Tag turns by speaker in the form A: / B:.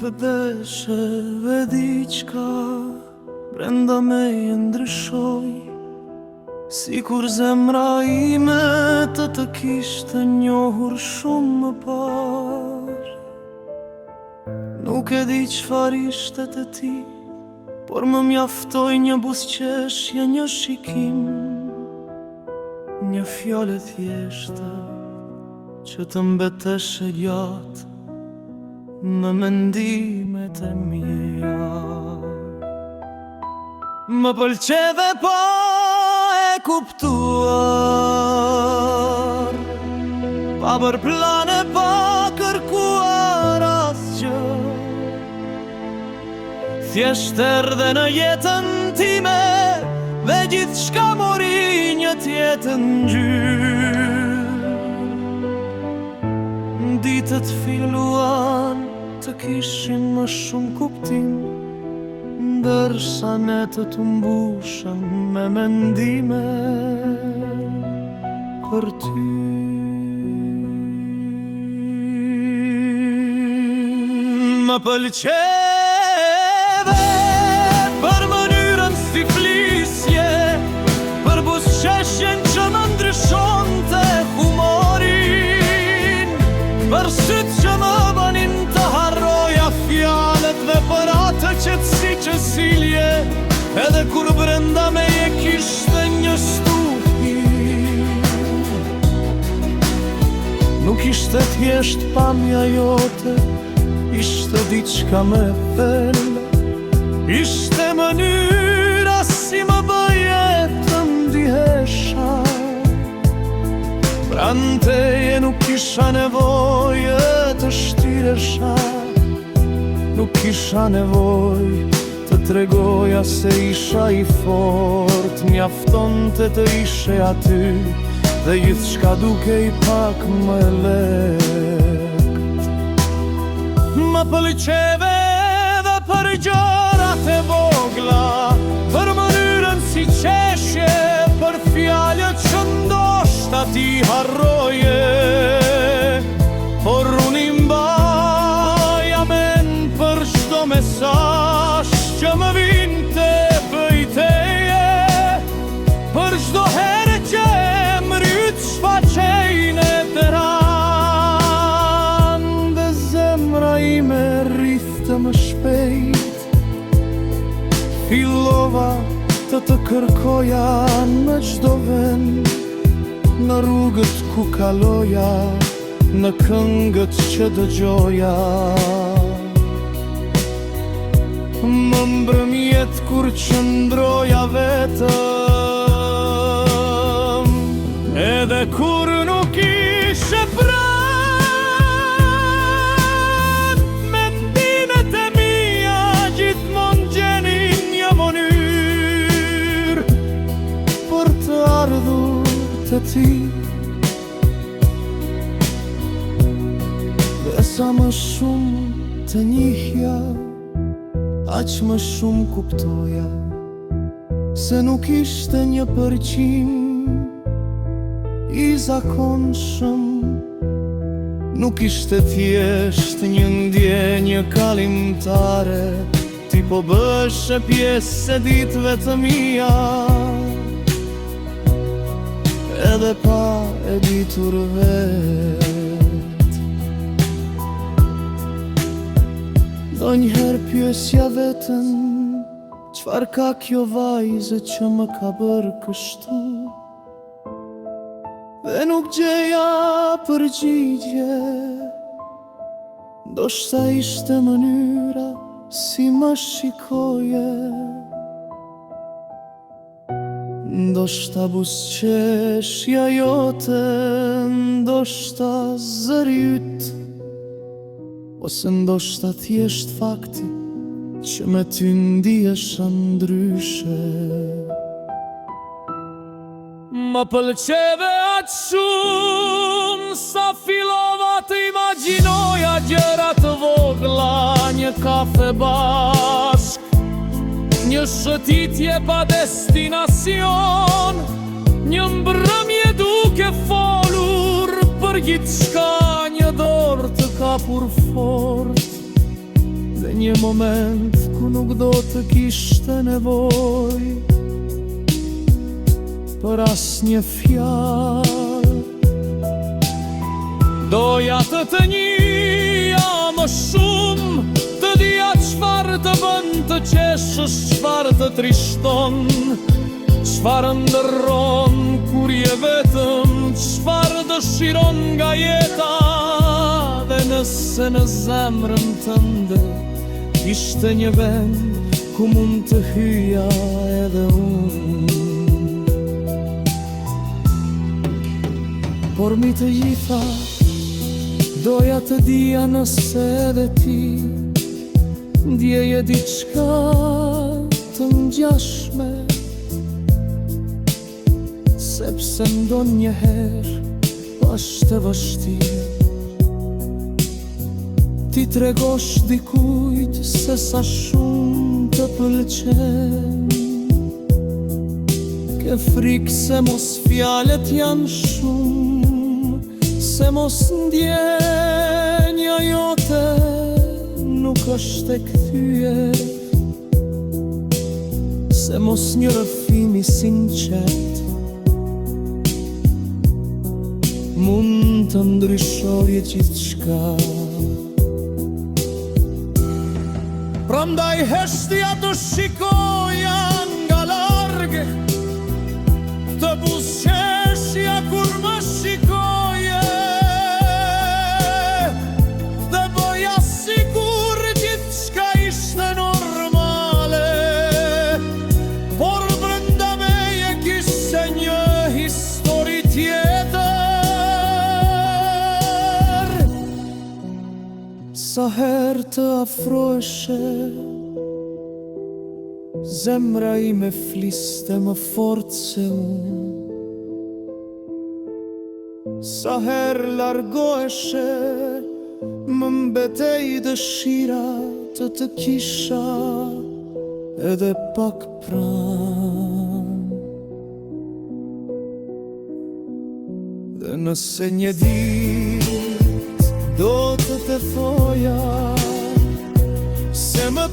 A: pëpeshe dhe diqka brenda me e ndryshoj, si kur zemra ime të kishte njohur shumë më par. Nuk e di qfar ishte të ti, por më mjaftoj një buzëqeshje, një shikim, një fjale thjeshte që të mbeteshe gjatë në mendimet e mia. Më pëlqeve pa e kuptuar, pa bër plane, pa kërkuar asgjë. Thjesht erdhe në jetën time dhe gjithçka mori një tjetër ngjyrë. Ditët filluan të kishin më shumë kuptim, ndërsa netët u mbushën me mendime për ty. Më pëlqeve për mënyrën si flisje, për buzëqeshjen që më ndryshonte humorin, për sytë që më banin të harroja fjalet dhe për atë qetësi që silje, edhe kur brenda me e kishte një stupi. Nuk ishte thjesht pamja jote, ishte diçka me thellë, ishte mënyra si më bëje të ndihesha. Pranteje nuk kisha nevoje të shtiresha, nuk kisha nevoj të tregoja se isha i fort. Mjaftonte të ishe aty dhe gjithçka dukej pak më lehtë. Më pëlqeve dhe për gjërat e vogla, për mënyrën si qeshje, për fjalët që ndoshta ti harroje, por unë i mbaja mend për çdo mesazh që më vinte pëjteje, për çdo herë që më ryt shfaqej në teran, dhe zemra ime rrifte më shpejt. Fillova të kërkoja në çdo vend, në rrugët ku kaloja, në këngët që dëgjoja. Më mbrëmjet kur qëndroja vetëm, edhe kur nuk ishe pranë, mendimet e mia gjithmon gjenin një mënyrë për të ardhur të ti. Dhe sa më shumë të njihja, aq më shumë kuptoja se nuk ishte një përqim i zakonshëm, nuk ishte thjesht një ndjenjë kalimtare, ti po bëshe pjesë e ditëve të mia, edhe pa e ditur vet. Do njëherë pyesja veten, qfar ka kjo vajzë që më ka bërë kështu, dhe nuk gjeja përgjigje. Ndoshta ishte mënyra si më shikoje, ndoshta buzëqeshja jote, ndoshta zëri yt, ose ndoshta thjesht fakti që me ty ndiesha ndryshe. Më pëlqeve aq shumë sa fillova të imagjinoja gjëra të vogla, një kafe bashk, një shëtitje pa destinacion, një mbrëmje duke folur për gjithçka, një dorë të kapur fort, një moment ku nuk do të kishte nevoj për asnjë fjalë. Doja të njija më shumë, të dija çfarë të bën të qeshësh, çfarë të trishton, çfarë ndërron kur je vetëm, çfarë dëshiron nga jeta. Dhe nëse në zemrën tënde ishte një vend ku mund të hyja edhe unë, por mi të gjitha doja të dija nëse edhe ti ndjeje diçka të ngjashme, sepse ndonjëherë është e vështirë ti tregosh dikujt se sa shumë të pëlqen. Ke frikë se mos fjalët janë shumë, se mos ndjenja jote nuk është e kthyer, se mos një rrëfim i sinqert mund të ndryshojë gjithçka. Prandaj heshtja të shikoja nga larg, të buzëqeshja kur më shikoje, dhe bëja sigur gjithçka ishte normale, por brenda meje kishte një histori tjetër. Sa herë të afroheshe, zemra ime fliste më fort se unë. Sa herë largoheshe, më mbetej dëshira të kisha edhe pak pranë. Dhe nëse një ditë do të thoja se më